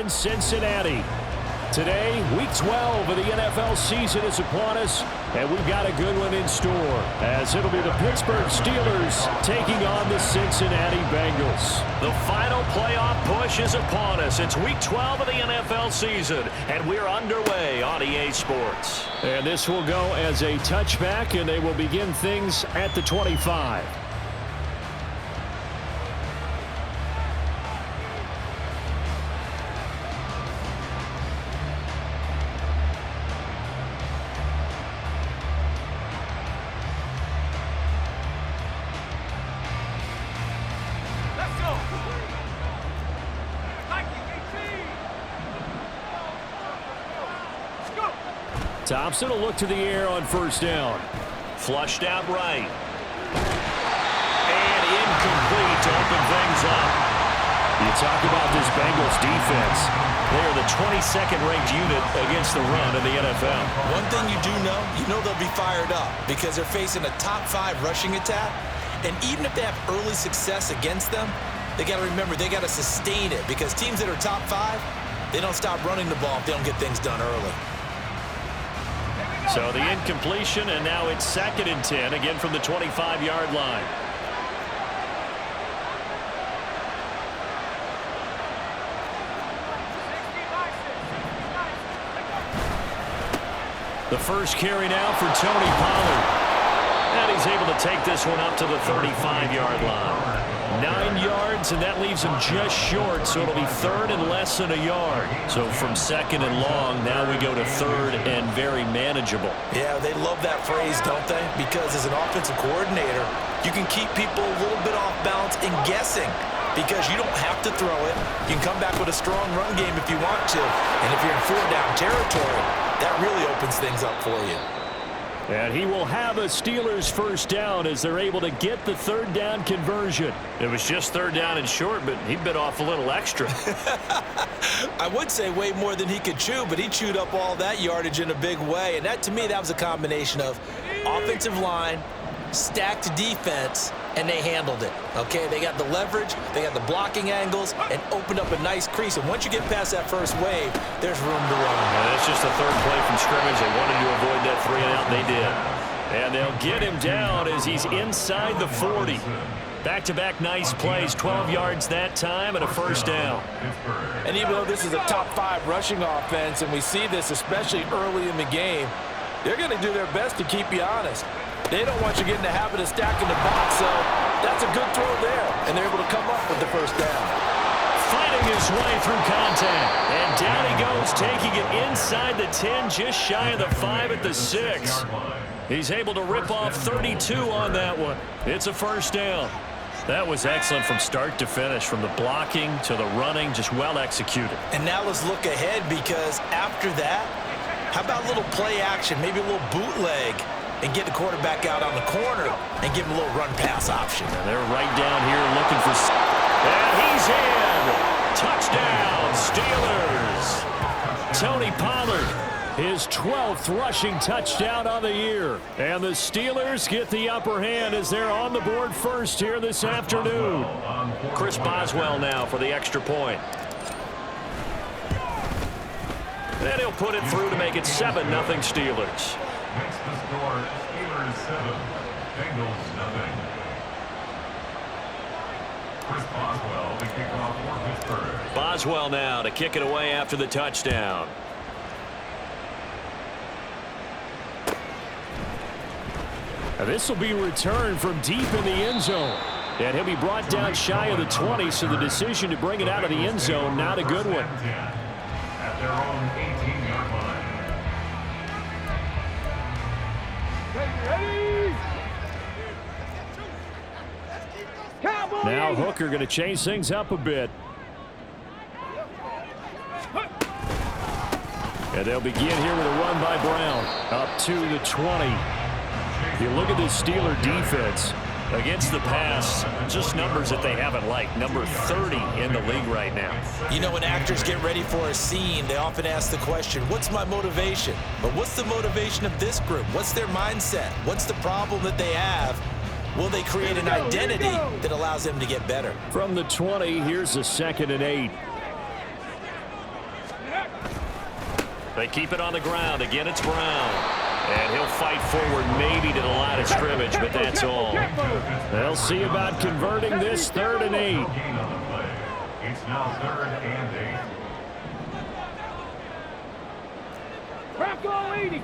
in Cincinnati. Today, Week 12 of the NFL season is upon us, and we've got a good one in store, as it'll be the Pittsburgh Steelers taking on the Cincinnati Bengals. The final playoff push is upon us. It's Week 12 of the NFL season, and we're underway on EA Sports. And this will go as a touchback, and they will begin things at the 25. Thompson will look to the air on first down. Flushed out right. And incomplete to open things up. You talk about this Bengals defense. They are the 22nd ranked unit against the run in the NFL. One thing you do know, they'll be fired up because they're facing a top 5 rushing attack. And even if they have early success against them, they got to remember they got to sustain it, because teams that are top 5, they don't stop running the ball if they don't get things done early. So the incompletion, and now it's 2nd and 10, again from the 25-yard line. The first carry now for Tony Pollard. And he's able to take this one up to the 35-yard line. 9 yards, and that leaves him just short, so it'll be 3rd and less than a yard. So from 2nd and long, now we go to 3rd and very manageable. Yeah, they love that phrase, don't they? Because as an offensive coordinator, you can keep people a little bit off balance and guessing, because you don't have to throw it. You can come back with a strong run game if you want to. And if you're in 4-down territory, that really opens things up for you. And he will have a Steelers first down as they're able to get the 3rd down conversion. It was just 3rd down and short, but he bit off a little extra. I would say way more than he could chew, but he chewed up all that yardage in a big way. And that, to me, that was a combination of offensive line, stacked defense, and they handled it. Okay, they got the leverage, they got the blocking angles, and opened up a nice crease. And once you get past that first wave, there's room to run. Yeah, that's just the 3rd play from scrimmage. They wanted to avoid that 3 and out. They did. And they'll get him down as he's inside the 40. Back-to-back nice plays, 12 yards that time, and a first down. And even though this is a top 5 rushing offense, and we see this especially early in the game, they're going to do their best to keep you honest. They don't want you getting the habit of stacking the box, so that's a good throw there, and they're able to come up with the first down. Fighting his way through contact, and down he goes, taking it inside the 10, just shy of the 5 at the 6. He's able to rip off 32 on that one. It's a first down. That was excellent from start to finish, from the blocking to the running, just well executed. And now let's look ahead, because after that, how about a little play action, maybe a little bootleg, and get the quarterback out on the corner and give him a little run-pass option. And they're right down here looking for... And he's in! Touchdown, Steelers! Tony Pollard, his 12th rushing touchdown on the year. And the Steelers get the upper hand as they're on the board first here this afternoon. Chris Boswell now for the extra point. Then he'll put it through to make it 7-0 Steelers. Makes the score Steelers 7, Bengals 0. Chris Boswell, the kickoff for Pittsburgh. Boswell now to kick it away after the touchdown. Now this will be returned from deep in the end zone. And he'll be brought down shy of the 20, so the decision to bring it out of the end zone, not a good one. At their own 18-yard line. Now Hooker going to change things up a bit. And they'll begin here with a run by Brown. Up to the 20. You look at this Steeler defense. Against the pass, just numbers that they haven't liked. Number 30 in the league right now. You know, when actors get ready for a scene, they often ask the question, what's my motivation? But what's the motivation of this group? What's their mindset? What's the problem that they have? Will they create an identity that allows them to get better? From the 20, here's a 2nd and 8. They keep it on the ground. Again, it's Brown. And he'll fight forward maybe to the line of scrimmage, but that's all. They'll see about converting this 3rd and 8. It's now 3rd and 8. Crack all 80.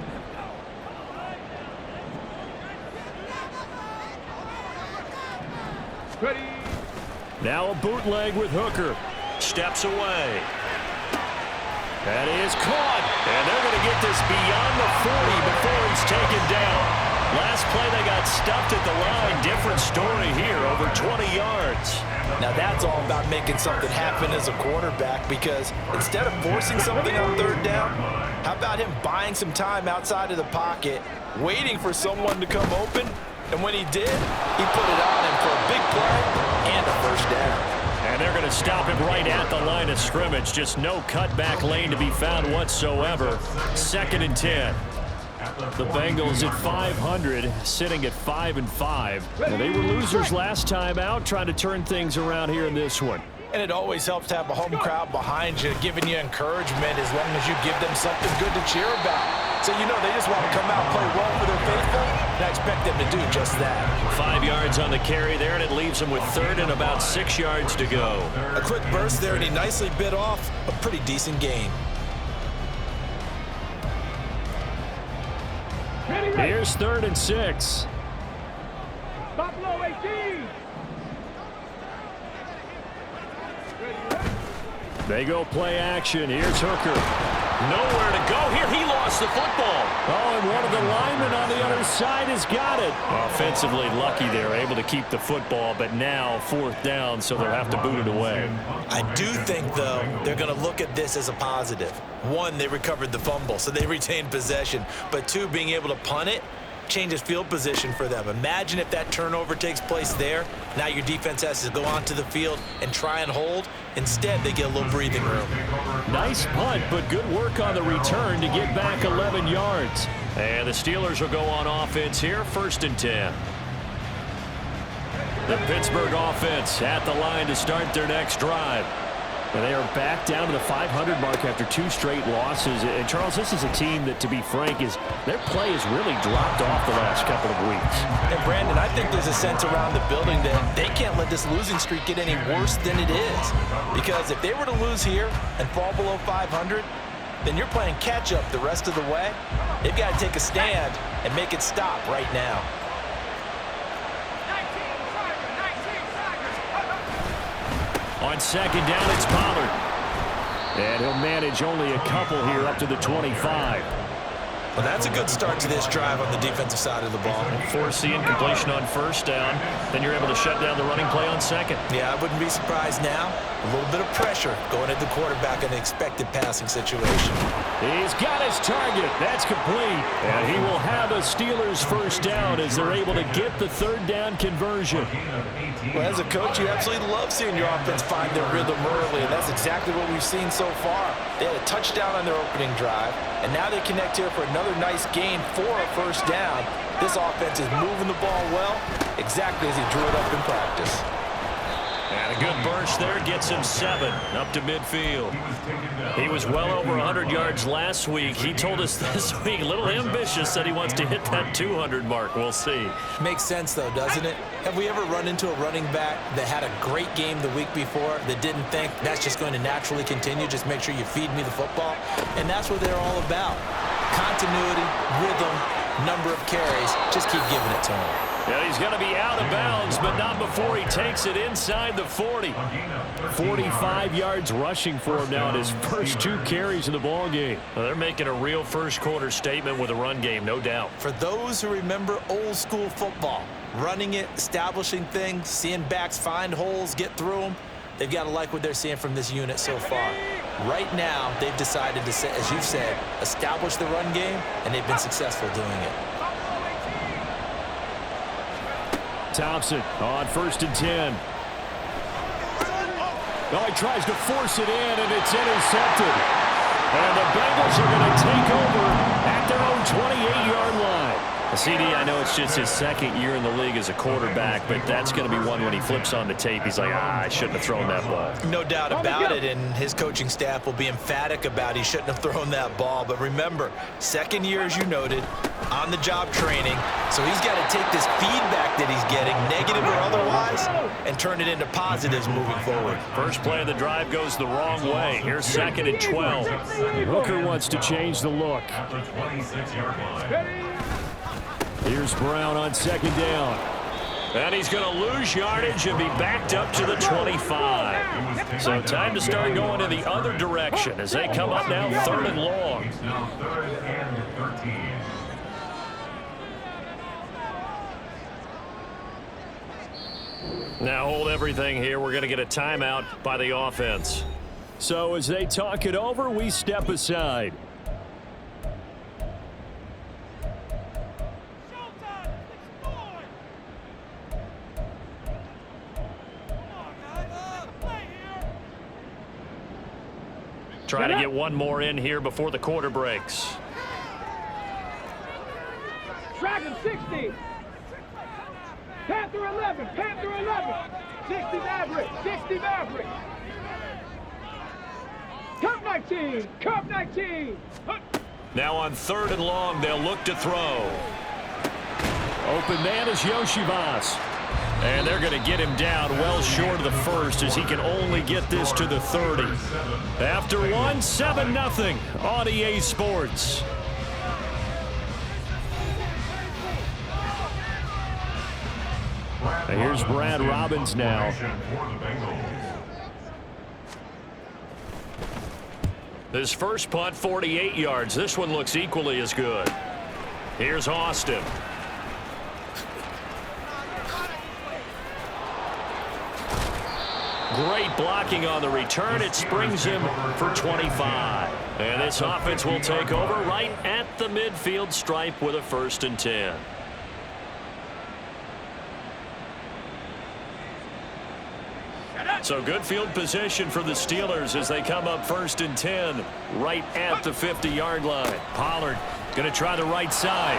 Ready. Now a bootleg with Hooker. Steps away. That is caught. And they're going to get this beyond the 40 before he's taken down. Last play they got stuffed at the line. Different story here, over 20 yards. Now that's all about making something happen as a quarterback, because instead of forcing something on 3rd down, how about him buying some time outside of the pocket, waiting for someone to come open, and when he did, he put it on him for a big play and a 1st down. And they're going to stop him right at the line of scrimmage. Just no cutback lane to be found whatsoever. 2nd and 10. The Bengals at 500, sitting at 5-5. They were losers last time out, trying to turn things around here in this one. And it always helps to have a home crowd behind you, giving you encouragement as long as you give them something good to cheer about. So you know they just want to come out and play well for their faithful, and I expect them to do just that. 5 yards on the carry there, and it leaves them with 3rd and about 6 yards to go. A quick burst there, and he nicely bit off a pretty decent gain. Here's 3rd and 6. Buffalo 18. They go play action. Here's Hooker. Nowhere to go here. He lost the football. Oh, and one of the linemen on the other side has got it. Offensively lucky they're able to keep the football, but now 4th down, so they'll have to boot it away. I do think, though, they're going to look at this as a positive. 1, they recovered the fumble, so they retained possession. But 2, being able to punt it changes field position for them. Imagine if that turnover takes place there. Now your defense has to go onto the field and try and hold. Instead, they get a little breathing room. Nice punt, but good work on the return to get back 11 yards. And the Steelers will go on offense here, 1st and 10. The Pittsburgh offense at the line to start their next drive. And they are back down to the 500 mark after 2 straight losses. And, Charles, this is a team that, to be frank, their play has really dropped off the last couple of weeks. And, Brandon, I think there's a sense around the building that they can't let this losing streak get any worse than it is. Because if they were to lose here and fall below 500, then you're playing catch-up the rest of the way. They've got to take a stand and make it stop right now. On 2nd down, it's Pollard. And he'll manage only a couple here up to the 25. Well, that's a good start to this drive on the defensive side of the ball. Force the incompletion on 1st down. Then you're able to shut down the running play on 2nd. Yeah, I wouldn't be surprised now. A little bit of pressure going at the quarterback in the expected passing situation. He's got his target. That's complete. And he will have a Steelers 1st down as they're able to get the 3rd down conversion. Well, as a coach, you absolutely love seeing your offense find their rhythm early, and that's exactly what we've seen so far. They had a touchdown on their opening drive, and now they connect here for another nice gain for a 1st down. This offense is moving the ball well, exactly as he drew it up in practice. And a good burst there gets him 7 up to midfield. He was well over 100 yards last week. He told us this week, a little ambitious, that he wants to hit that 200 mark. We'll see. Makes sense, though, doesn't it? Have we ever run into a running back that had a great game the week before that didn't think that's just going to naturally continue? Just make sure you feed me the football. And that's what they're all about. Continuity, rhythm, number of carries. Just keep giving it to him. Yeah, he's going to be out of bounds, but not before he takes it inside the 40. 45 yards rushing for him now in his first 2 carries in the ballgame. Well, they're making a real first-quarter statement with a run game, no doubt. For those who remember old-school football, running it, establishing things, seeing backs find holes, get through them, they've got to like what they're seeing from this unit so far. Right now, they've decided to, as you've said, establish the run game, and they've been successful doing it. Thompson on 1st and 10. Oh, he tries to force it in, and it's intercepted. And the Bengals are going to take over at their own 28-yard line. CD, I know it's just his second year in the league as a quarterback, but that's going to be one when he flips on the tape. He's like, I shouldn't have thrown that ball. No doubt about it, and his coaching staff will be emphatic about he shouldn't have thrown that ball. But remember, second year, as you noted, on-the-job training, so he's got to take this feedback that he's getting, negative or otherwise, and turn it into positives moving forward. First play of the drive goes the wrong way. Here's 2nd and 12. Hooker wants to change the look. At the 26-yard line. Here's Brown on 2nd down. And he's going to lose yardage and be backed up to the 25. So time to start going in the other direction as they come up now 3rd and long. It's now 3rd and 13. Now hold everything here. We're going to get a timeout by the offense. So as they talk it over, we step aside. Try to get one more in here before the quarter breaks. Dragon 60. Panther 11. Panther 11. 60 Maverick. 60 Maverick. Cup 19. Cup 19. Now on 3rd and long, they'll look to throw. Open man is Yoshivas. And they're going to get him down well short of the first as he can only get this to the 30. After one, 7-0 on EA Sports. And here's Brad Robbins now. This first punt, 48 yards. This one looks equally as good. Here's Austin. Great blocking on the return. It springs him for 25. And this offense will take over right at the midfield stripe with a 1st and 10. So good field position for the Steelers as they come up 1st and 10 right at the 50-yard line. Pollard going to try the right side.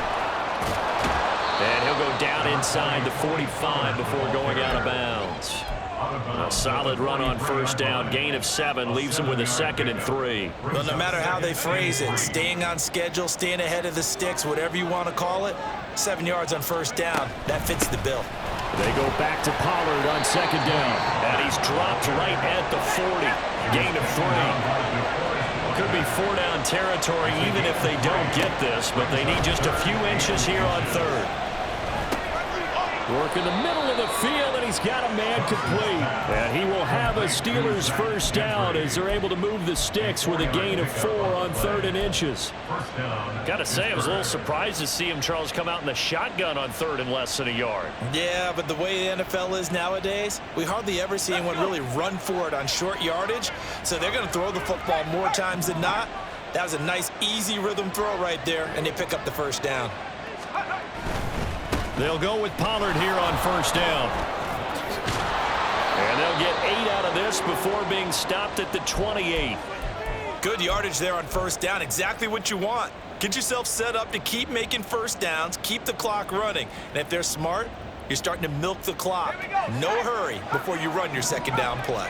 And he'll go down inside the 45 before going out of bounds. A solid run on 1st down, gain of 7, leaves him with a 2nd and 3. Well, no matter how they phrase it, staying on schedule, staying ahead of the sticks, whatever you want to call it, 7 yards on 1st down, that fits the bill. They go back to Pollard on 2nd down. And he's dropped right at the 40, gain of 3. Could be 4-down territory even if they don't get this, but they need just a few inches here on 3rd. Work in the middle of the field, and he's got a man complete. And he will have a Steelers 1st down as they're able to move the sticks with a gain of 4 on 3rd and inches. Got to say, I was a little surprised to see him, Charles, come out in the shotgun on 3rd and less than a yard. Yeah, but the way the NFL is nowadays, we hardly ever see anyone really run for it on short yardage. So they're going to throw the football more times than not. That was a nice, easy rhythm throw right there, and they pick up the 1st down. They'll go with Pollard here on 1st down. And they'll get 8 out of this before being stopped at the 28. Good yardage there on 1st down. Exactly what you want. Get yourself set up to keep making 1st downs, keep the clock running. And if they're smart, you're starting to milk the clock. No hurry before you run your 2nd down play.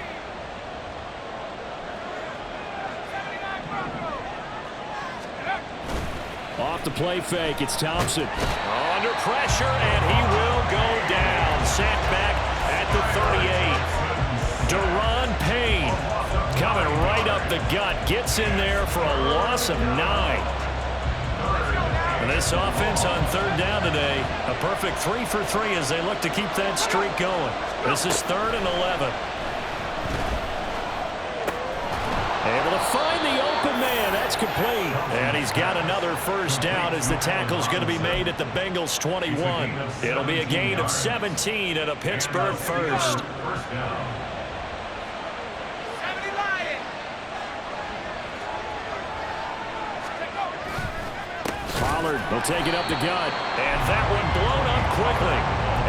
Off the play fake, it's Thompson. Under pressure, and he will go down. Sacked back at the 38. Deron Payne coming right up the gut. Gets in there for a loss of 9. And this offense on 3rd down today, a perfect 3 for 3 as they look to keep that streak going. This is 3rd and 11. Able to find the open man. That's complete. And he's got another 1st down as the tackle's going to be made at the Bengals 21. It'll be a gain of 17 and a Pittsburgh 1st. Pollard will take it up the gut. And that one blown up quickly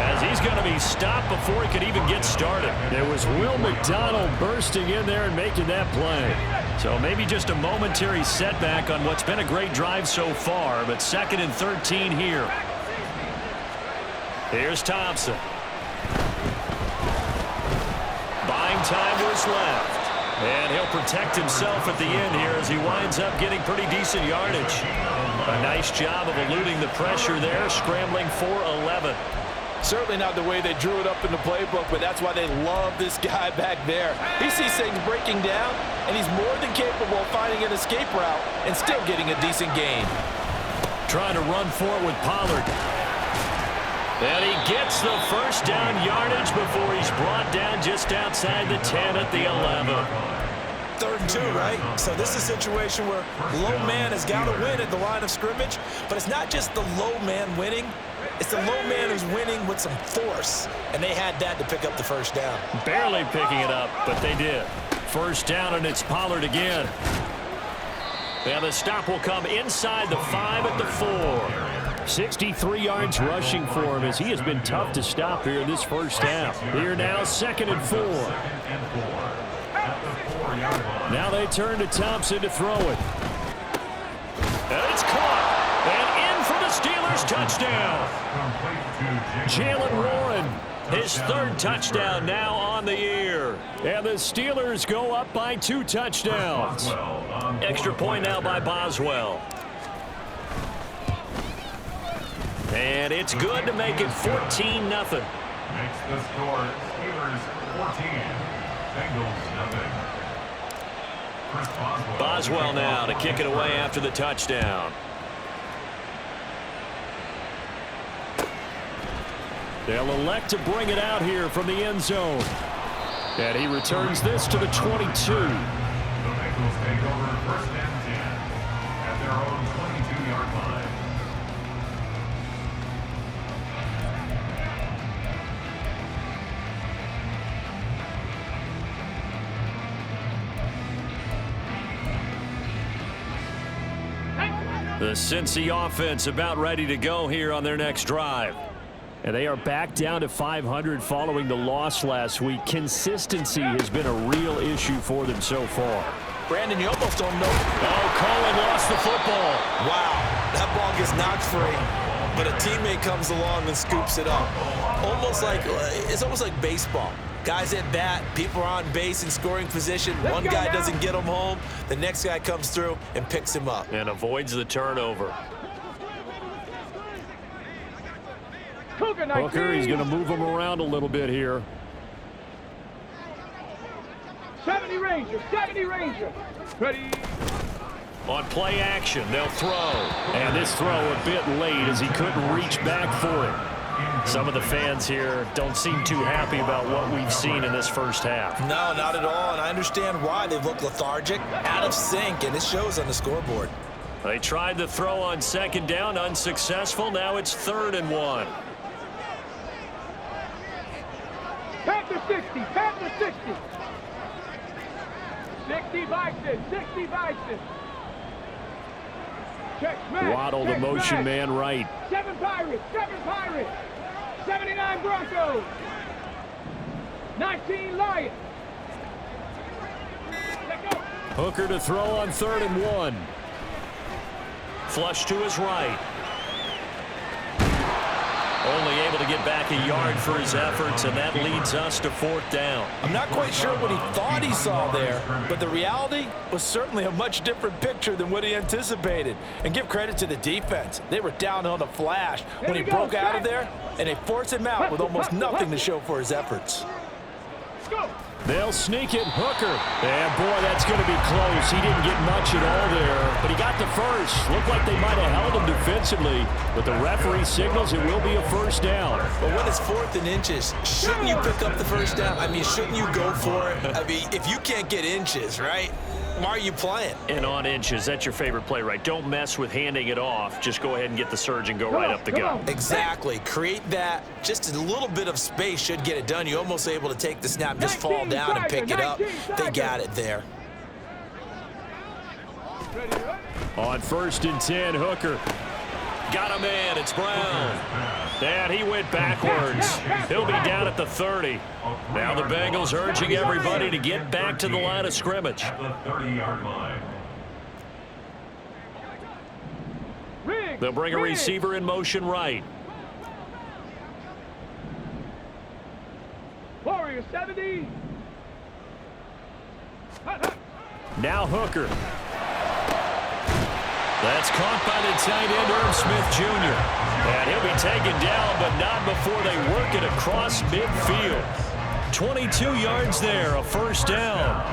as he's going to be stopped before he could even get started. There was Will McDonald bursting in there and making that play. So maybe just a momentary setback on what's been a great drive so far, but 2nd and 13 here. Here's Thompson. Buying time was left. And he'll protect himself at the end here as he winds up getting pretty decent yardage. A nice job of eluding the pressure there, scrambling for 11. Certainly not the way they drew it up in the playbook, but that's why they love this guy back there. He sees things breaking down, and he's more than capable of finding an escape route and still getting a decent gain. Trying to run for it with Pollard. And he gets the first down yardage before he's brought down just outside the 10 at the 11. 3rd and 2, right? So this is a situation where low man has got to win at the line of scrimmage, but it's not just the low man winning. It's the low man who's winning with some force, and they had that to pick up the first down. Barely picking it up, but they did. First down, and it's Pollard again. And the stop will come inside the 5 at the 4. 63 yards rushing for him as he has been tough to stop here in this first half. Here now, 2nd and 4. Now they turn to Thompson to throw it. And it's caught. And in for the Steelers touchdown. Jalen Warren, his 3rd touchdown now on the year. And the Steelers go up by 2 touchdowns. Extra point now by Boswell. And it's good to make it 14-0. Makes the score Steelers 14, Bengals 0. Boswell now to kick it away after the touchdown. They'll elect to bring it out here from the end zone. And he returns this to the 22. The Bengals take over 1st and 10 at their own 22-yard line. The Cincy offense about ready to go here on their next drive. And they are back down to 500 following the loss last week. Consistency has been a real issue for them so far. Brandon, you almost don't know. Oh, Cohen lost the football. Wow, that ball gets knocked free, but a teammate comes along and scoops it up. It's almost like baseball. Guys at bat, people are on base in scoring position. One guy doesn't get him home. The next guy comes through and picks him up. And avoids the turnover. Hooker, he's going to move him around a little bit here. 70 Ranger. Ready. On play action, they'll throw. And this throw a bit late as he couldn't reach back for it. Some of the fans here don't seem too happy about what we've seen in this first half. No, not at all, and I understand why. They look lethargic, out of sync, and it shows on the scoreboard. They tried the throw on 2nd down, unsuccessful. Now it's 3rd and 1. Panther 60. 60 Bison. Check, smash. Waddle, the motion man right. 7 Pirates. 79 Broncos. 19 Lions. Let go. Hooker to throw on 3rd and 1. Flush to his right. Only able to get back a yard for his efforts, and that leads us to 4th down. I'm not quite sure what he thought he saw there, but the reality was certainly a much different picture than what he anticipated. And give credit to the defense. They were down on the flash when he broke out of there, and they forced him out with almost nothing to show for his efforts. Go. They'll sneak it. Hooker. And, boy, that's going to be close. He didn't get much at all there, but he got the first. Looked like they might have held him defensively, but the referee signals it will be a 1st down. But when it's 4th and inches, shouldn't you pick up the 1st down? I mean, shouldn't you go for it? I mean, if you can't get inches, right, why are you playing? And on inches, that's your favorite play, right? Don't mess with handing it off. Just go ahead and get the surge and go right up the gut. Exactly. Create that. Just a little bit of space should get it done. You're almost able to take the snap, just fall down and pick it up. They got it there. On 1st and 10, Hooker. Got him in. It's Brown. And he went backwards. He'll be down at the 30. Now the Bengals urging everybody to get back to the line of scrimmage. At the 30-yard line. They'll bring a receiver in motion right. 70. Now Hooker. That's caught by the tight end, Irv Smith Jr. And he'll be taken down, but not before they work it across midfield. 22 yards there, a first down.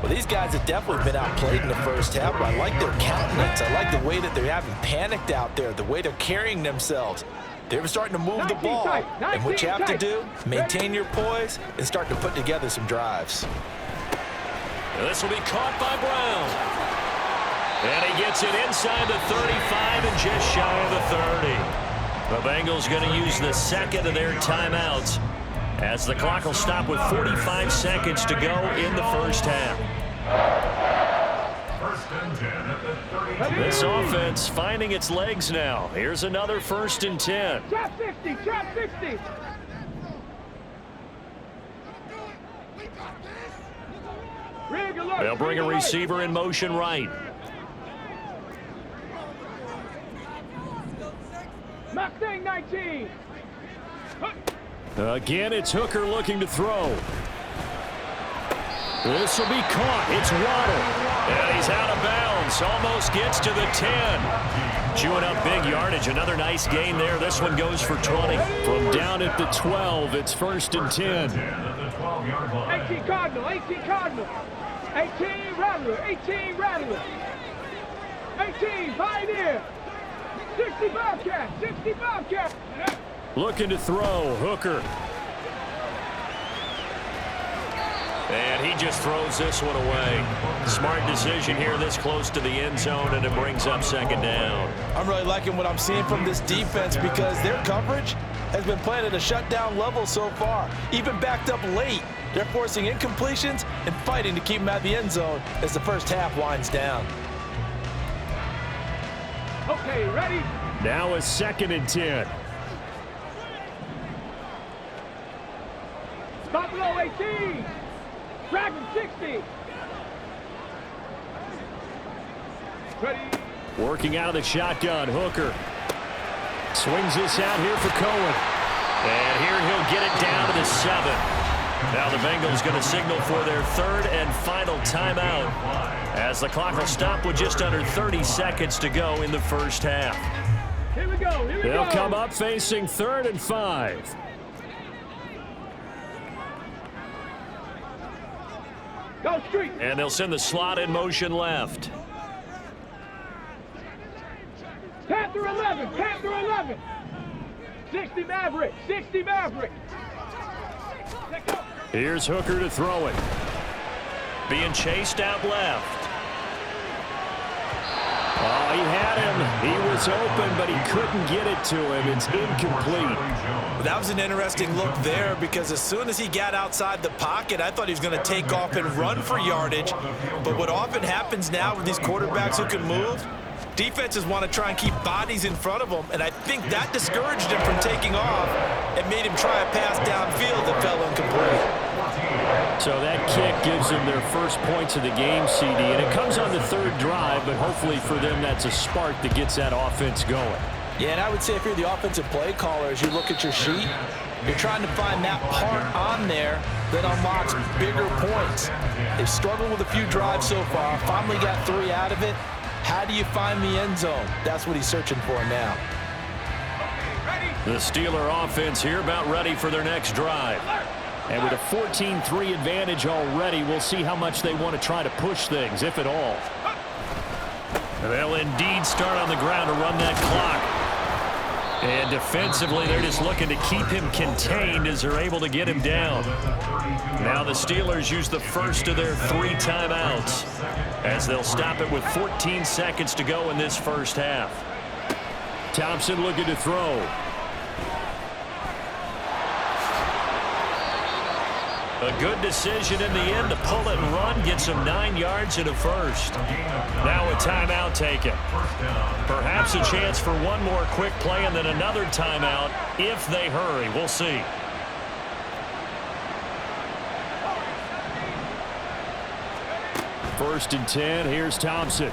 Well, these guys have definitely been outplayed in the first half, but I like their countenance. I like the way that they haven't panicked out there, the way they're carrying themselves. They're starting to move the ball. And what you have to do, maintain your poise and start to put together some drives. This will be caught by Brown. And he gets it inside the 35 and just shy of the 30. The Bengals going to use the second of their timeouts as the clock will stop with 45 seconds to go in the first half. First and 10 at the 32. This offense finding its legs now. Here's another first and 10. Trap 60, trap 60. They'll bring a receiver in motion right. Mustang 19. Again, it's Hooker looking to throw. This will be caught. It's Waddle. And he's out of bounds. Almost gets to the 10. Chewing up big yardage. Another nice gain there. This one goes for 20. From down at the 12, it's first and 10. 18 Cardinal, 18 Cardinal. 18 Rattler, 18 Rattler. 18 Pioneer. 60 Bobcat, 60 Bobcat. Looking to throw. Hooker. And he just throws this one away. Smart decision here this close to the end zone, and it brings up second down. I'm really liking what I'm seeing from this defense because their coverage has been playing at a shutdown level so far. Even backed up late, they're forcing incompletions and fighting to keep them out of the end zone as the first half winds down. Okay, ready? Now a second and 10. Buffalo 18. Dragon 60. Ready? Working out of the shotgun, Hooker. Swings this out here for Cohen. And here he'll get it down to the 7. Now the Bengals going to signal for their third and final timeout as the clock will stop with just under 30 seconds to go in the first half. Here we go, here we go. They'll come up facing 3rd and 5. Go street. And they'll send the slot in motion left. Panther 11, Panther 11. 60 Maverick, 60 Maverick. Here's Hooker to throw it. Being chased out left. Oh, he had him. He was open, but he couldn't get it to him. It's incomplete. Well, that was an interesting look there because as soon as he got outside the pocket, I thought he was going to take off and run for yardage. But what often happens now with these quarterbacks who can move, defenses want to try and keep bodies in front of them, and I think that discouraged him from taking off and made him try a pass downfield that fell incomplete. So that kick gives them their first points of the game, CD, and it comes on the 3rd drive, but hopefully for them that's a spark that gets that offense going. Yeah, and I would say if you're the offensive play caller, as you look at your sheet, you're trying to find that part on there that unlocks bigger points. They've struggled with a few drives so far, finally got 3 out of it. How do you find the end zone? That's what he's searching for now. The Steeler offense here about ready for their next drive. And with a 14-3 advantage already, we'll see how much they want to try to push things, if at all. They'll indeed start on the ground to run that clock. And defensively, they're just looking to keep him contained as they're able to get him down. Now the Steelers use the first of their 3 timeouts as they'll stop it with 14 seconds to go in this first half. Thompson looking to throw. A good decision in the end to pull it and run, gets him 9 yards and a first. Now a timeout taken. Perhaps a chance for one more quick play and then another timeout if they hurry. We'll see. First and 10, here's Thompson.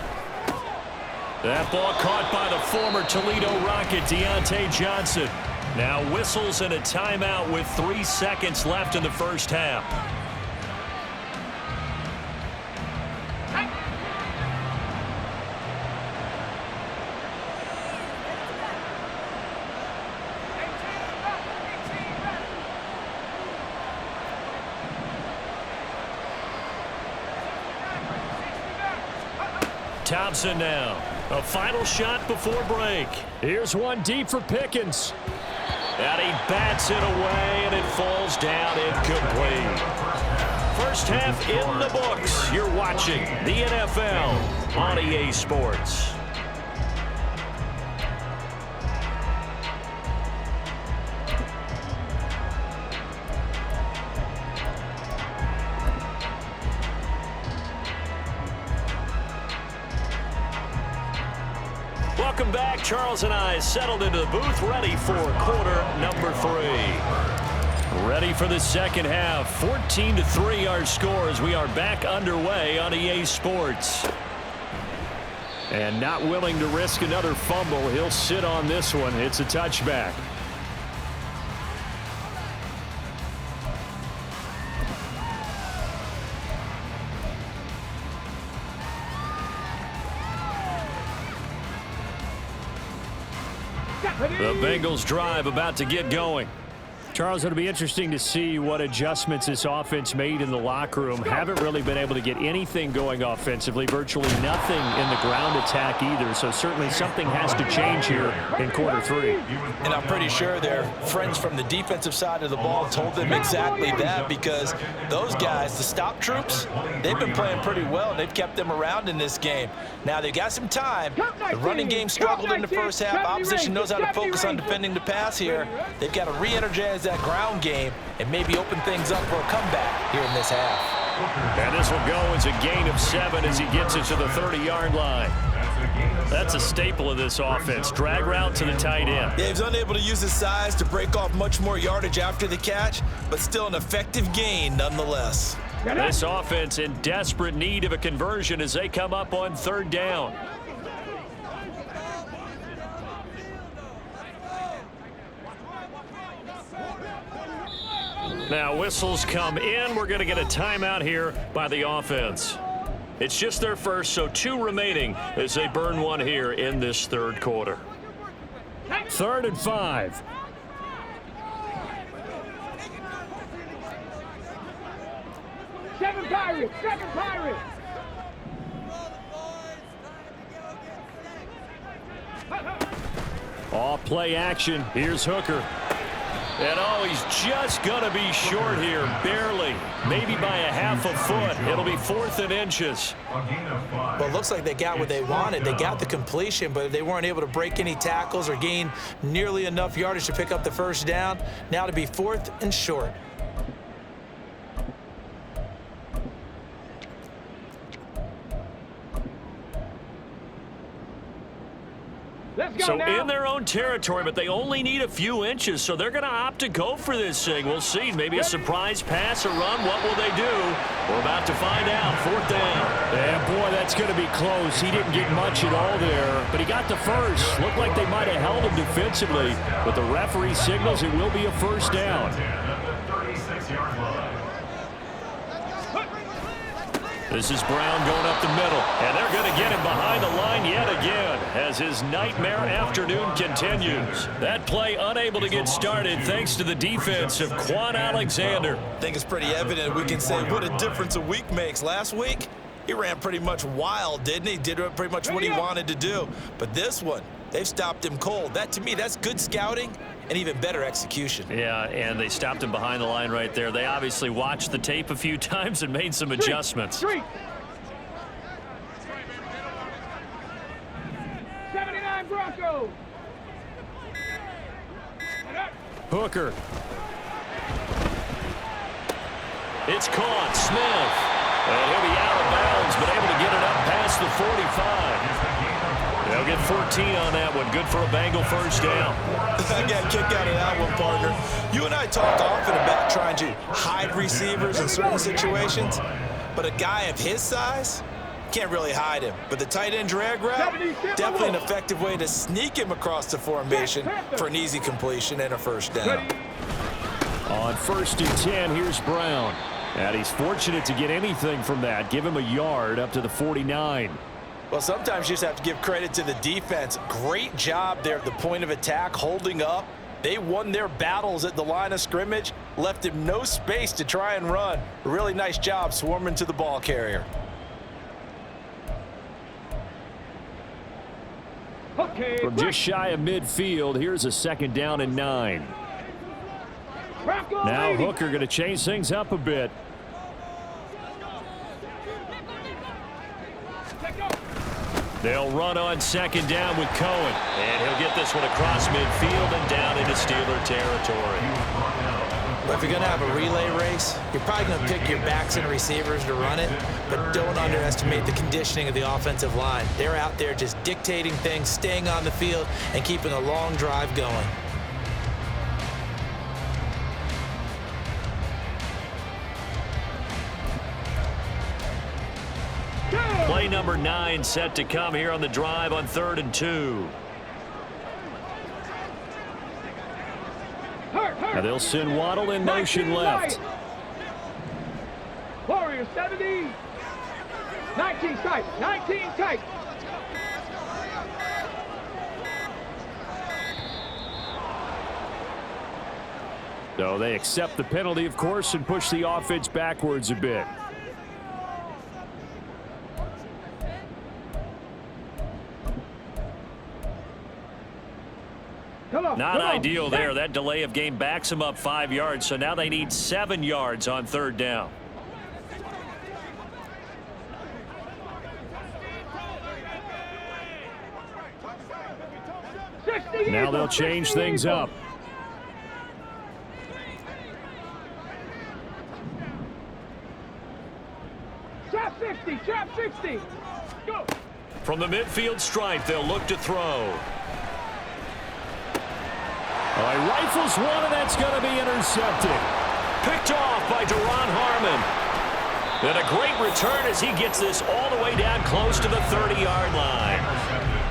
That ball caught by the former Toledo Rocket, Deontay Johnson. Now whistles and a timeout with 3 seconds left in the first half. Thompson now. A final shot before break. Here's one deep for Pickens. And he bats it away, and it falls down incomplete. First half in the books. You're watching the NFL on EA Sports. Welcome back. Charles and I settled into the booth, ready for quarter number 3. Ready for the second half. 14-3 our score as we are back underway on EA Sports. And not willing to risk another fumble. He'll sit on this one. It's a touchback. The Bengals drive about to get going. Charles, it'll be interesting to see what adjustments this offense made in the locker room. Haven't really been able to get anything going offensively, virtually nothing in the ground attack either. So certainly something has to change here in quarter 3. And I'm pretty sure their friends from the defensive side of the ball told them exactly that, because those guys, the stop troops, they've been playing pretty well. They've kept them around in this game. Now they've got some time. The running game struggled in the first half. Opposition knows how to focus on defending the pass here. They've got to re-energize that ground game and maybe open things up for a comeback here in this half. And this will go as a gain of 7 as he gets it to the 30-yard line. That's a staple of this offense. Drag route to the tight end. Yeah, he's unable to use his size to break off much more yardage after the catch, but still an effective gain nonetheless. This offense in desperate need of a conversion as they come up on 3rd down. Now whistles come in. We're going to get a timeout here by the offense. It's just their first, so 2 remaining as they burn one here in this 3rd quarter. 3rd and 5. Seven Pirates! Seven Pirates! Off play action. Here's Hooker. And he's just going to be short here, barely, maybe by a half a foot. It'll be 4th and inches. Well, it looks like they got what they wanted. They got the completion, but they weren't able to break any tackles or gain nearly enough yardage to pick up the first down. Now to be 4th and short. So in their own territory, but they only need a few inches, so they're going to opt to go for this thing. We'll see. Maybe a surprise pass or run. What will they do? We're about to find out. 4th down. And, boy, that's going to be close. He didn't get much at all there, but he got the first. Looked like they might have held him defensively, but the referee signals it will be a first down. This is Brown going up the middle, and they're going to get him behind the line yet again as his nightmare afternoon continues. That play unable to get started thanks to the defense of Quan Alexander. I think it's pretty evident. We can say what a difference a week makes. Last week, he ran pretty much wild, didn't he? Did pretty much what he wanted to do. But this one, they've stopped him cold. That, to me, that's good scouting and even better execution. Yeah, and they stopped him behind the line right there. They obviously watched the tape a few times and made some adjustments. 79 Broncos. Hooker. It's caught. Smith. And he'll be out of bounds, but able to get it up past the 45. They'll get 14 on that one. Good for a Bengal first down. I got a kick out of that one, partner. You and I talk often about trying to hide receivers in certain situations, but a guy of his size can't really hide him. But the tight end drag route, definitely an effective way to sneak him across the formation for an easy completion and a first down. On 1st and 10, here's Brown. And he's fortunate to get anything from that. Give him a yard up to the 49. Well, sometimes you just have to give credit to the defense. Great job there at the point of attack, holding up. They won their battles at the line of scrimmage, left him no space to try and run. A really nice job swarming to the ball carrier. From just shy of midfield, here's a 2nd down and 9. Now Hooker going to change things up a bit. They'll run on 2nd down with Cohen. And he'll get this one across midfield and down into Steeler territory. Well, if you're going to have a relay race, you're probably going to pick your backs and receivers to run it, but don't underestimate the conditioning of the offensive line. They're out there just dictating things, staying on the field, and keeping a long drive going. Play number 9 set to come here on the drive on 3rd and 2. Now they'll send Waddle in motion left. Warriors 70. 19 tight. 19 tight. So they accept the penalty, of course, and push the offense backwards a bit. Not ideal there. That delay of game backs them up 5 yards, so now they need 7 yards on 3rd down. Now they'll change things up. Trap 60. Trap 60. Go. From the midfield stripe, they'll look to throw. He rifles one, and that's going to be intercepted. Picked off by Duron Harmon. And a great return as he gets this all the way down close to the 30-yard line.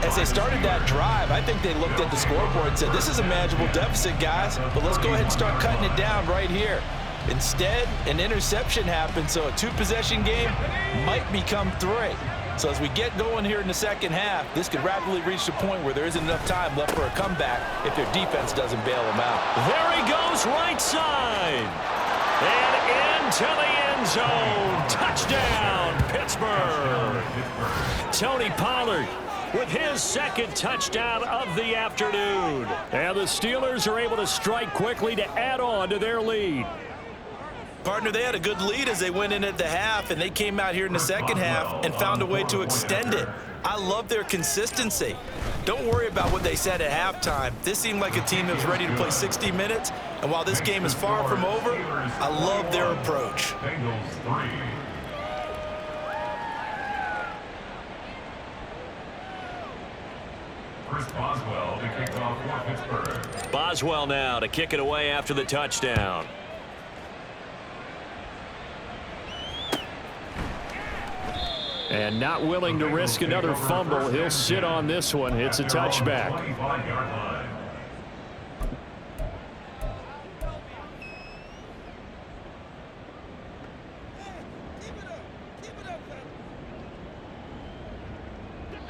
As they started that drive, I think they looked at the scoreboard and said, this is a manageable deficit, guys, but let's go ahead and start cutting it down right here. Instead, an interception happened, so a 2-possession game might become 3. So as we get going here in the second half, this could rapidly reach the point where there isn't enough time left for a comeback if their defense doesn't bail them out. There he goes, right side. And into the end zone. Touchdown, Pittsburgh. Tony Pollard with his 2nd touchdown of the afternoon. And the Steelers are able to strike quickly to add on to their lead. Partner, they had a good lead as they went in at the half, and they came out here in the second half and found a way to extend it. I love their consistency. Don't worry about what they said at halftime. This seemed like a team that was ready to play 60 minutes, and while this game is far from over, I love their approach. Chris Boswell to kick off for Pittsburgh. Boswell now to kick it away after the touchdown. And not willing to risk another fumble. He'll sit on this one. It's a touchback.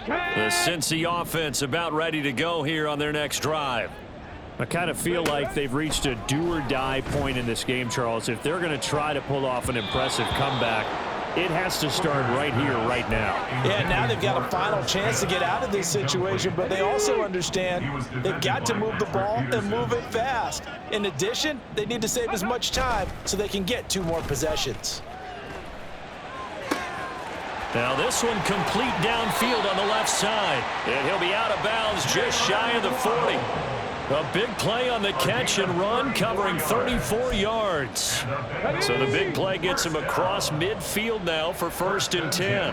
The Cincy offense about ready to go here on their next drive. I kind of feel like they've reached a do-or-die point in this game, Charles. If they're going to try to pull off an impressive comeback, it has to start right here, right now. Yeah, now they've got a final chance to get out of this situation, but they also understand they've got to move the ball and move it fast. In addition, they need to save as much time so they can get 2 more possessions. Now this one complete downfield on the left side. And he'll be out of bounds just shy of the 40. A big play on the catch and run, covering 34 yards. So the big play gets him across midfield now for 1st and 10.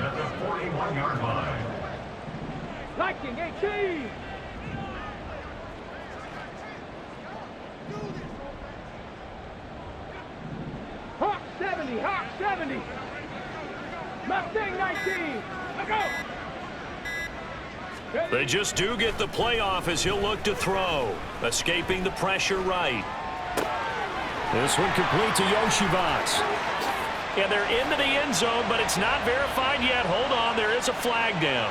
Viking 18. Hawk 70. Hawk 70. Mustang 19. Let's go. They just do get the playoff as he'll look to throw. Escaping the pressure right. This one complete to Yoshivas. And they're into the end zone, but it's not verified yet. Hold on, there is a flag down.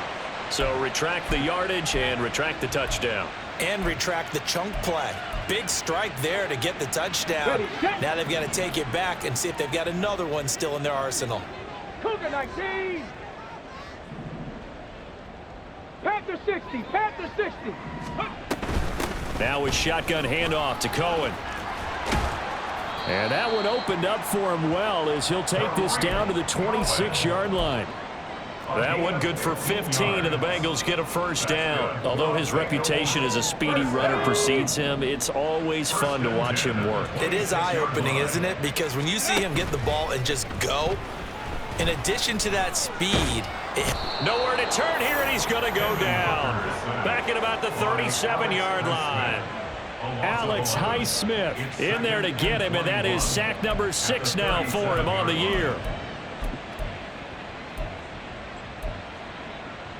So retract the yardage and retract the touchdown. And retract the chunk play. Big strike there to get the touchdown. Now they've got to take it back and see if they've got another one still in their arsenal. Cougar 19. Panther 60. Panther 60. Now a shotgun handoff to Cohen. And that one opened up for him well as he'll take this down to the 26-yard line. That one good for 15, and the Bengals get a first down. Although his reputation as a speedy runner precedes him, it's always fun to watch him work. It is eye-opening, isn't it? Because when you see him get the ball and just go, in addition to that speed, nowhere to turn here, and he's going to go down. Back at about the 37-yard line. Alex Highsmith in there to get him, and that is sack number 6 now for him on the year.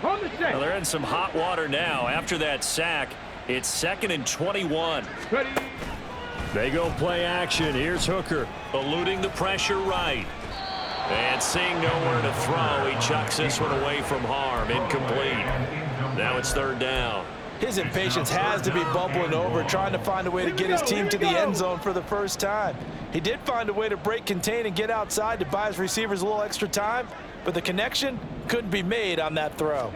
Well, they're in some hot water now. After that sack, it's 2nd and 21. Ready. They go play action. Here's Hooker eluding the pressure right. And seeing nowhere to throw, he chucks this one away from harm. Incomplete. Now it's 3rd down. His impatience has to be bubbling over, trying to find a way to get his team to the end zone for the first time. He did find a way to break contain and get outside to buy his receivers a little extra time, but the connection couldn't be made on that throw.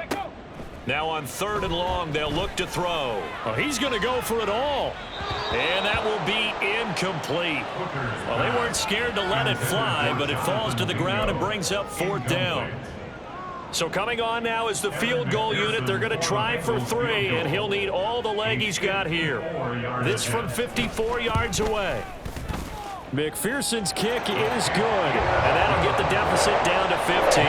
Now on 3rd and long, they'll look to throw. Oh, he's going to go for it all. And that will be incomplete. Well, they weren't scared to let it fly, but it falls to the ground and brings up 4th down. So coming on now is the field goal unit. They're going to try for 3, and he'll need all the leg he's got here. This from 54 yards away. McPherson's kick is good, and that'll get the deficit down to 15.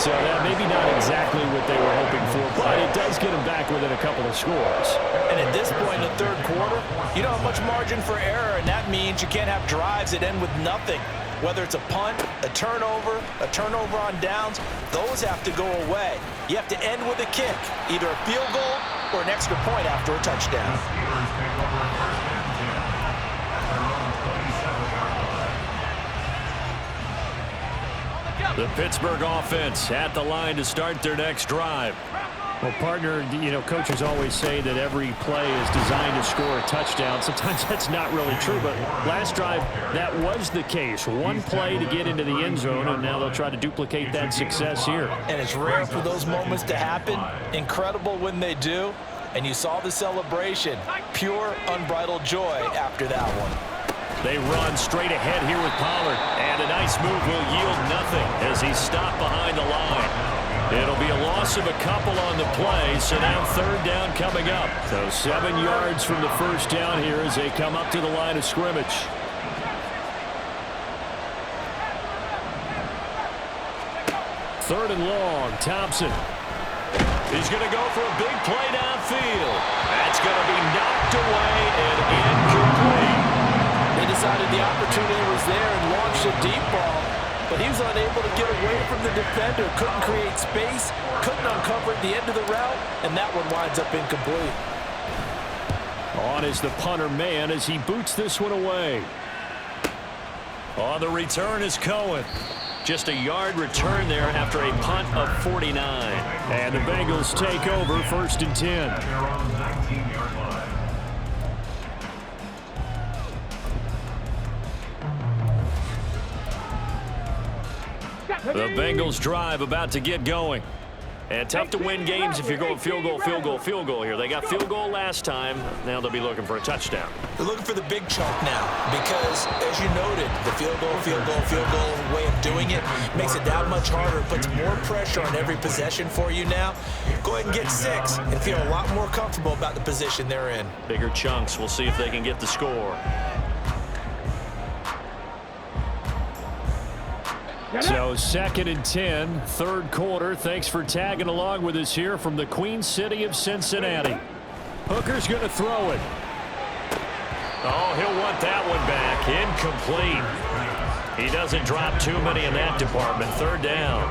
So that maybe not exactly what they were hoping for, but it does get them back within a couple of scores. And at this point in the 3rd quarter, you don't have much margin for error, and that means you can't have drives that end with nothing. Whether it's a punt, a turnover on downs, those have to go away. You have to end with a kick, either a field goal or an extra point after a touchdown. The Pittsburgh offense at the line to start their next drive. Well, partner, you know, coaches always say that every play is designed to score a touchdown. Sometimes that's not really true, but last drive, that was the case. One play to get into the end zone, and now they'll try to duplicate that success here. And it's rare for those moments to happen. Incredible when they do. And you saw the celebration. Pure, unbridled joy after that one. They run straight ahead here with Pollard, and a nice move will yield nothing as he's stopped behind the line. It'll be a loss of a couple on the play, so now 3rd down coming up. So 7 yards from the first down here as they come up to the line of scrimmage. Third and long, Thompson. He's going to go for a big play downfield. That's going to be knocked away and incomplete. They decided the opportunity was there and launched a deep ball, but he was unable to get away from the defender, couldn't create space, couldn't uncover at the end of the route, and that one winds up incomplete. On is the punter man as he boots this one away. On the return is Cohen. Just a yard return there after a punt of 49. And the Bengals take over 1st and 10. At their own 19-yard line. The Bengals drive about to get going. And tough to win games if you're going field goal, field goal, field goal here. They got field goal last time. Now they'll be looking for a touchdown. They're looking for the big chunk now because, as you noted, the field goal way of doing it makes it that much harder, puts more pressure on every possession for you now. Go ahead and get 6 and feel a lot more comfortable about the position they're in. Bigger chunks. We'll see if they can get the score. So 2nd and 10, 3rd quarter. Thanks for tagging along with us here from the Queen City of Cincinnati. Hooker's going to throw it. Oh, he'll want that one back. Incomplete. He doesn't drop too many in that department. Third down.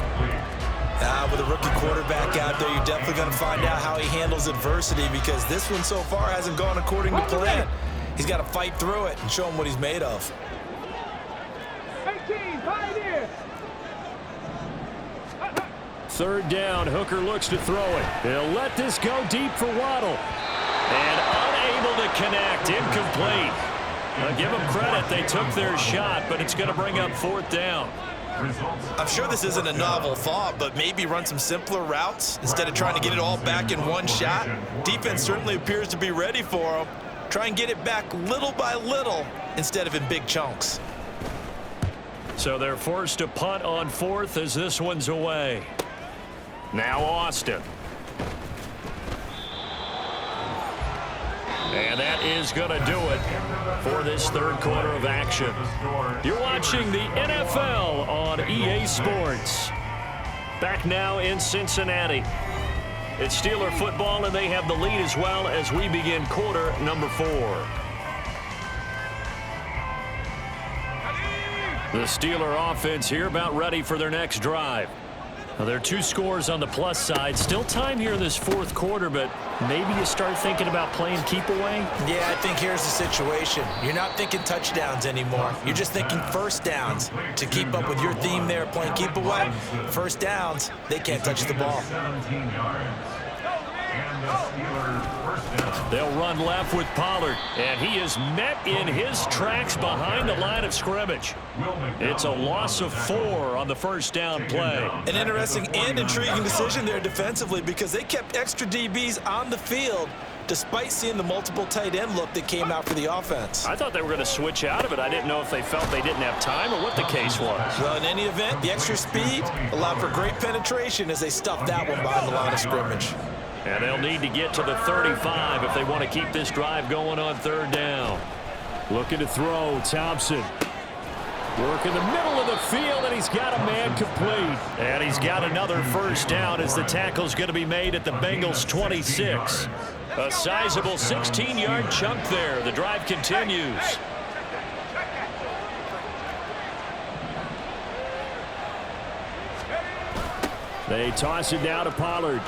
With a rookie quarterback out there, you're definitely going to find out how he handles adversity, because this one so far hasn't gone according to plan. He's got to fight through it and show him what he's made of. 18, pioneer. Third down, Hooker looks to throw it. He'll let this go deep for Waddle. And unable to connect, incomplete. Give them credit, they took their shot, but it's going to bring up fourth down. I'm sure this isn't a novel thought, but maybe run some simpler routes instead of trying to get it all back in one shot. Defense certainly appears to be ready for him. Try and get it back little by little instead of in big chunks. So they're forced to punt on fourth as this one's away. Now Austin. And that is going to do it for this third quarter of action. You're watching the NFL on EA Sports. Back now in Cincinnati. It's Steeler football, and they have the lead as well as we begin quarter number 4. The Steeler offense here about ready for their next drive. Now, there are 2 scores on the plus side. Still time here in this fourth quarter, but maybe you start thinking about playing keep away? Yeah, I think here's the situation. You're not thinking touchdowns anymore. You're just thinking first downs. To keep up with your theme there, playing keep away, first downs, they can't touch the ball. 17 yards. And the Steelers first down. They'll run left with Pollard, and he is met in his tracks behind the line of scrimmage. It's a loss of 4 on the first down play. An interesting and intriguing decision there defensively, because they kept extra DBs on the field despite seeing the multiple tight end look that came out for the offense. I thought they were going to switch out of it. I didn't know if they felt they didn't have time or what the case was. Well, in any event, the extra speed allowed for great penetration as they stuffed that one behind the line of scrimmage. And they'll need to get to the 35 if they want to keep this drive going on third down. Looking to throw, Thompson. Work in the middle of the field, and he's got a man complete. And he's got another first down as the tackle's going to be made at the Bengals' 26. A sizable 16-yard chunk there. The drive continues. They toss it down to Pollard.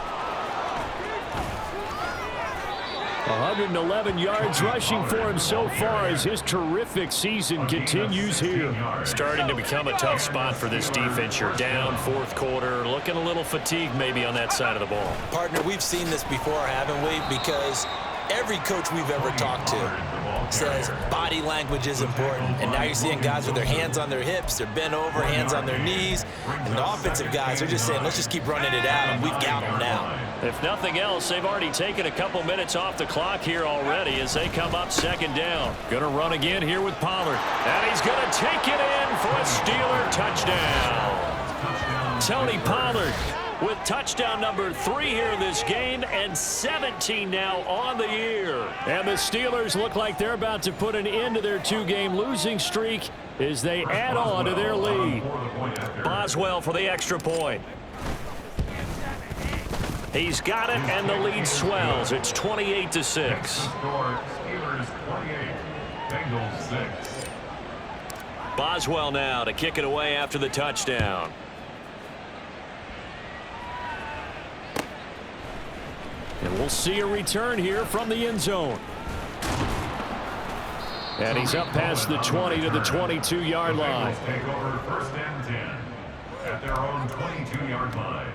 111 yards rushing for him so far as his terrific season continues here. Starting to become a tough spot for this defense. You're down fourth quarter, looking a little fatigued maybe on that side of the ball. Partner, we've seen this before, haven't we? Because every coach we've ever talked to says body language is important. And now you're seeing guys with their hands on their hips, they're bent over, hands on their knees. And the offensive guys are just saying, let's just keep running it out, and we've got them now. If nothing else, they've already taken a couple minutes off the clock here already as they come up second down. Going to run again here with Pollard. And he's going to take it in for a Steeler touchdown. Tony Pollard with touchdown number 3 here in this game, and 17 now on the year. And the Steelers look like they're about to put an end to their 2-game losing streak as they add on to their lead. Boswell for the extra point. He's got it, and the lead swells. It's 28-6. Steelers 28, Bengals 6. Boswell now to kick it away after the touchdown. And we'll see a return here from the end zone. And he's up past the 20 to the 22-yard line. Take over first and 10 at their own 22-yard line.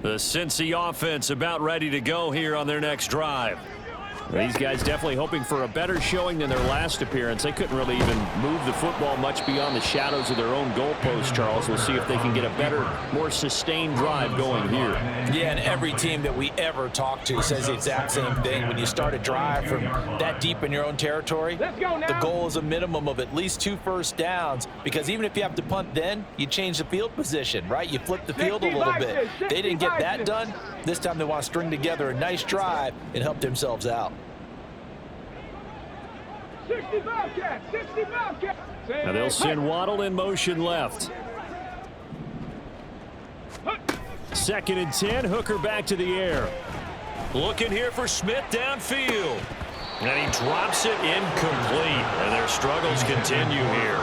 The Cincy offense about ready to go here on their next drive. These guys definitely hoping for a better showing than their last appearance. They couldn't really even move the football much beyond the shadows of their own goalpost, Charles. We'll see if they can get a better, more sustained drive going here. Yeah, and every team that we ever talk to says the exact same thing. When you start a drive from that deep in your own territory, the goal is a minimum of at least 2 first downs, because even if you have to punt then, you change the field position, right? You flip the field a little bit. They didn't get that done. This time they want to string together a nice drive and help themselves out. 60 Bobcat, 60 Bobcat. Now they'll send Waddle in motion left. 2nd and 10, Hooker back to the air. Looking here for Smith downfield. And he drops it incomplete. And their struggles continue here.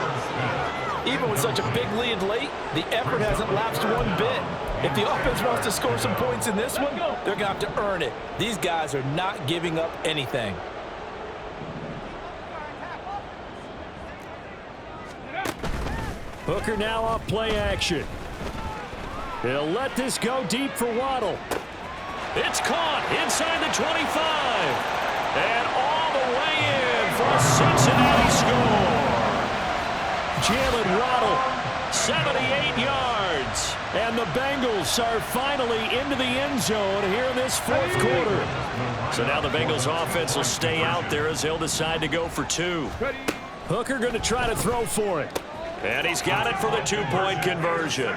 Even with such a big lead late, the effort hasn't lapsed one bit. If the offense wants to score some points in this one, they're going to have to earn it. These guys are not giving up anything. Hooker now off play action. He'll let this go deep for Waddle. It's caught inside the 25. And all the way in for a Cincinnati score. Jalen Waddle, 78 yards. and the Bengals are finally into the end zone here in this fourth quarter. So now the Bengals offense will stay out there as they'll decide to go for two. Hooker going to try to throw for it. And he's got it for the two-point conversion.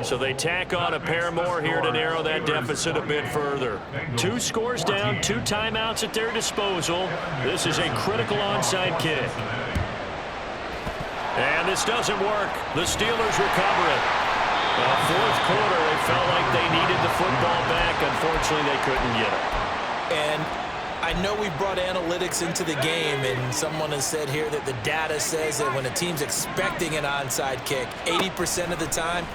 So they tack on a pair more here to narrow that deficit a bit further. 2 scores down, 2 timeouts at their disposal. This is a critical onside kick. And this doesn't work. The Steelers recover it. Fourth quarter, they felt like they needed the football back. Unfortunately, they couldn't get it. And I know we brought analytics into the game, and someone has said here that the data says that when a team's expecting an onside kick, 80% of the time,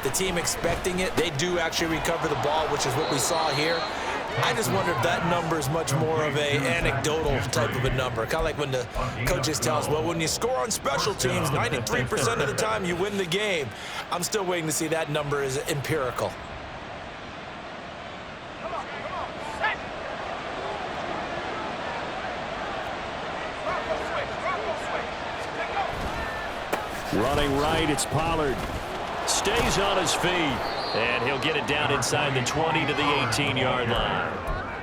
the team expecting it, they do actually recover the ball, which is what we saw here. I just wonder if that number is much more of a anecdotal type of a number. Kind of like when the coaches tell us, well, when you score on special teams, 93% of the time you win the game. I'm still waiting to see that number is empirical. Running right, it's Pollard. Stays on his feet. And he'll get it down inside the 20 to the 18-yard line.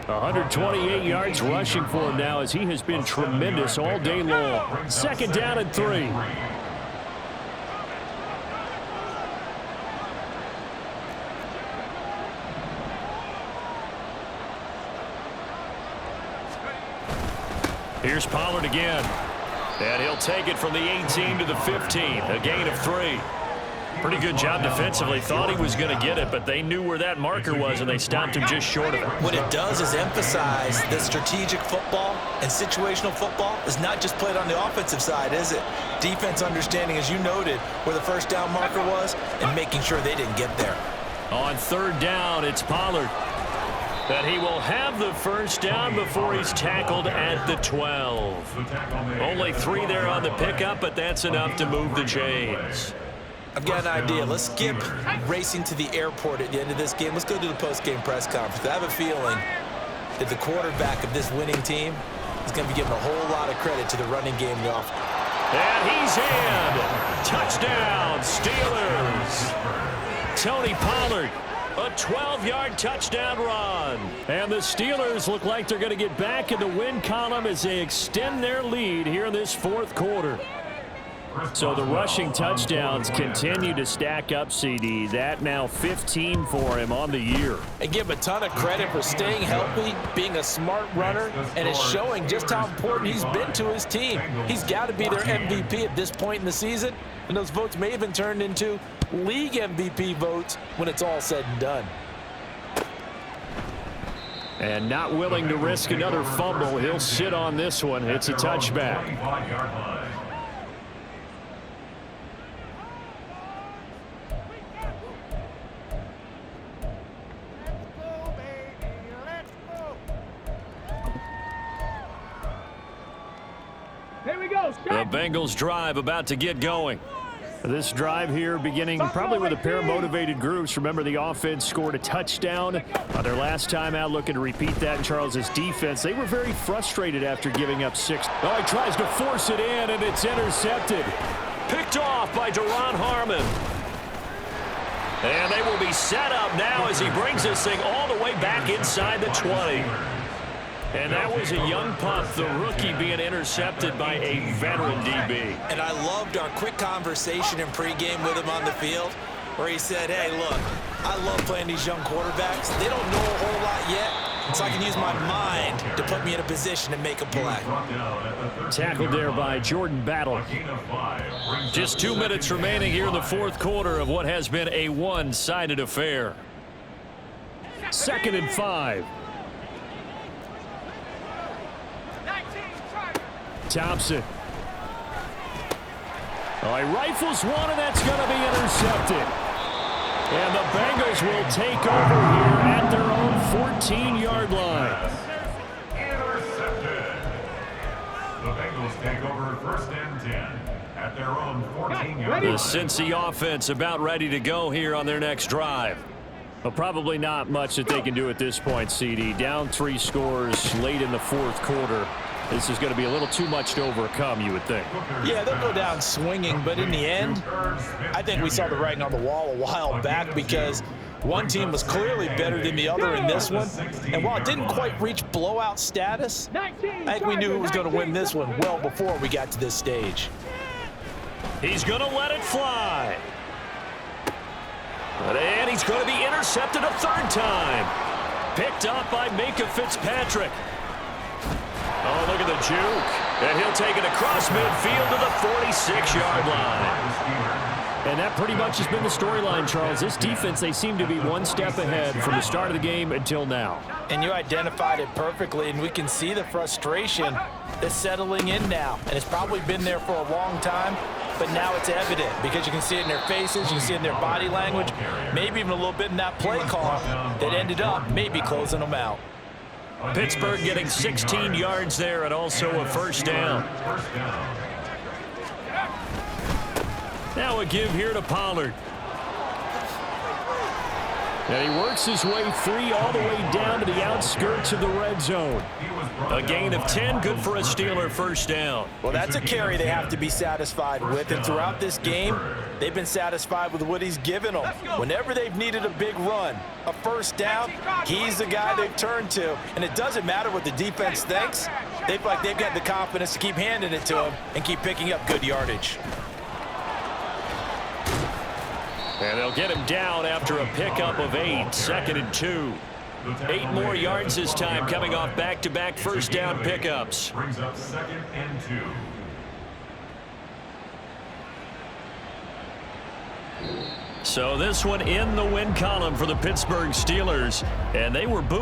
128 yards rushing for him now as he has been tremendous all day long. Second down and 3. Here's Pollard again. And he'll take it from the 18 to the 15. A gain of 3. Pretty good job defensively. Thought he was going to get it, but they knew where that marker was, and they stopped him just short of it. What it does is emphasize that strategic football and situational football is not just played on the offensive side, is it? Defense understanding, as you noted, where the first down marker was and making sure they didn't get there. On third down, it's Pollard. But he will have the first down before he's tackled at the 12. Only 3 there on the pickup, but that's enough to move the chains. I've got an idea. Let's skip racing to the airport at the end of this game. Let's go to the post-game press conference. I have a feeling that the quarterback of this winning team is going to be giving a whole lot of credit to the running game off. And he's in. Touchdown, Steelers. Tony Pollard, a 12-yard touchdown run. And the Steelers look like they're going to get back in the win column as they extend their lead here in this fourth quarter. So the rushing touchdowns continue to stack up, CD. That now 15 for him on the year. And give him a ton of credit for staying healthy, being a smart runner, and is showing just how important he's been to his team. He's got to be their MVP at this point in the season, and those votes may even turn into league MVP votes when it's all said and done. And not willing to risk another fumble. He'll sit on this one. It's a touchback. The Bengals drive about to get going. This drive here beginning probably with a pair of motivated groups. Remember, the offense scored a touchdown their last time out, looking to repeat that in Charles's defense. They were very frustrated after giving up 6. Oh, he tries to force it in, and it's intercepted. Picked off by Deron Harmon. And they will be set up now as he brings this thing all the way back inside the 20. And that was a young pup, the rookie being intercepted by a veteran DB. And I loved our quick conversation in pregame with him on the field where he said, hey, look, I love playing these young quarterbacks. They don't know a whole lot yet, so I can use my mind to put me in a position to make a play. Tackled there by Jordan Battle. Just 2 minutes remaining here in the fourth quarter of what has been a one-sided affair. 2nd and 5. Thompson. Oh, he rifles one, and that's going to be intercepted. And the Bengals will take over here at their own 14-yard line. Intercepted. The Bengals take over first and 10 at their own 14-yard The line. Cincy offense about ready to go here on their next drive. Well, probably not much that they can do at this point, CD. Down 3 scores late in the fourth quarter. This is going to be a little too much to overcome, you would think. Yeah, they'll go down swinging, but in the end, I think we saw the writing on the wall a while back because one team was clearly better than the other in this one. And while it didn't quite reach blowout status, I think we knew who was going to win this one well before we got to this stage. He's going to let it fly. And he's going to be intercepted a third time. Picked up by Minka Fitzpatrick. Oh, look at the juke. And he'll take it across midfield to the 46-yard line. And that pretty much has been the storyline, Charles. This defense, they seem to be one step ahead from the start of the game until now. And you identified it perfectly, and we can see the frustration that's settling in now. And it's probably been there for a long time, but now it's evident because you can see it in their faces, you can see it in their body language, maybe even a little bit in that play call that ended up maybe closing them out. Pittsburgh getting 16 yards there and also a first down. Now a give here to Pollard. And he works his way free all the way down to the outskirts of the red zone. A gain of 10, good for a Steeler first down. Well, that's a carry they have to be satisfied with, and throughout this game, they've been satisfied with what he's given them. Whenever they've needed a big run, a first down, he's the guy they've turned to. And it doesn't matter what the defense thinks. They feel like they've got the confidence to keep handing it to him and keep picking up good yardage. And they'll get him down after a pickup of 8, 2nd and 2. 8 more yards this time coming off back-to-back first down pickups. Brings up 2nd and 2. So this one in the win column for the Pittsburgh Steelers. And they were booed.